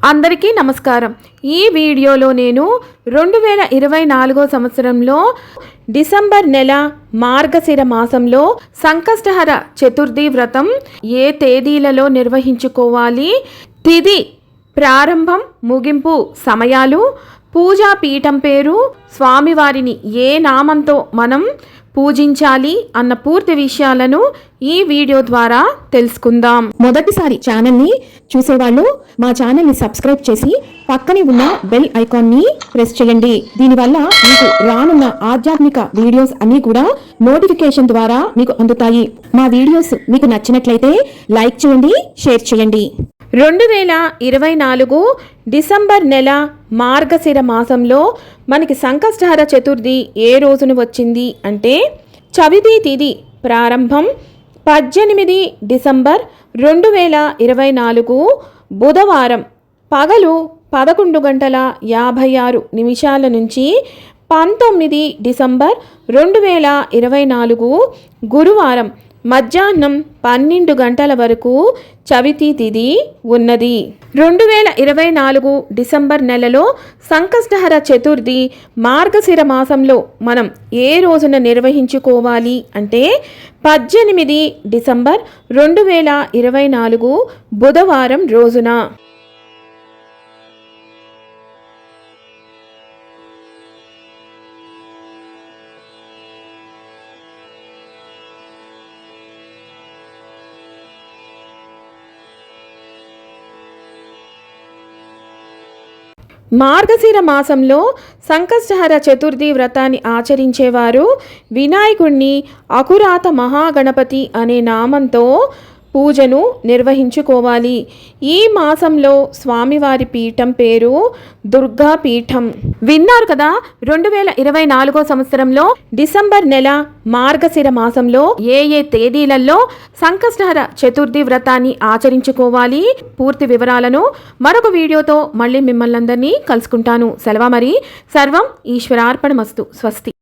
అందరికీ నమస్కారం। ఈ వీడియోలో నేను 2024 సంవత్సరంలో డిసెంబర్ నెల మార్గశిర మాసంలో సంకష్టహర చతుర్థి వ్రతం ఏ తేదీలలో నిర్వహించుకోవాలి, తిథి ప్రారంభం ముగింపు సమయాలు, పూజా పీఠం పేరు, స్వామివారిని ఏ నామంతో మనం పూజించాలి అన్న పూర్తి విషయాలను ఈ వీడియో ద్వారా తెలుసుకుందాం। మొదటిసారి ఛానల్ని చూసేవాళ్ళు మా ఛానల్ని సబ్స్క్రైబ్ చేసి పక్కనే ఉన్న బెల్ ఐకాన్ని ప్రెస్ చేయండి। దీనివల్ల మీకు రానున్న ఆధ్యాత్మిక వీడియోస్ అన్నీ కూడా నోటిఫికేషన్ ద్వారా మీకు అందుతాయి। మా వీడియోస్ మీకు నచ్చినట్లయితే లైక్ చేయండి, షేర్ చేయండి। 2024 డిసెంబర్ నెల మార్గశిర మాసంలో మనకి సంకష్టహర చతుర్థి ఏ రోజున వచ్చింది అంటే చవితి తిథి ప్రారంభం 18 డిసెంబర్ 2024 బుధవారం పగలు 11:56 నుంచి 19 డిసెంబర్ 2024 గురువారం మధ్యాహ్నం 12 గంటల వరకు చవితి తిథి ఉన్నది। 2024 డిసెంబర్ నెలలో సంకష్టహర చతుర్థి మార్గశిర మాసంలో మనం ఏ రోజున నిర్వహించుకోవాలి అంటే 18 డిసెంబర్ 2024 బుధవారం రోజున। మార్గశిర మాసంలో సంకష్టహర చతుర్థి వ్రతాన్ని ఆచరించేవారు వినాయకుడిని అకురాత మహాగణపతి అనే నామంతో పూజను నిర్వహించుకోవాలి। ఈ మాసంలో స్వామివారి పీఠం పేరు దుర్గా పీఠం। విన్నారు కదా, 2024 సంవత్సరంలో డిసెంబర్ నెల మార్గశిర మాసంలో ఏ తేదీలలో సంకష్టహర చతుర్థి వ్రతాన్ని ఆచరించుకోవాలి, పూర్తి వివరాలను మరొక వీడియోతో మళ్ళీ మిమ్మల్ని అందరినీ కలుసుకుంటాను। సెలవు మరి, సర్వం ఈశ్వరార్పణమస్తు। స్వస్తి।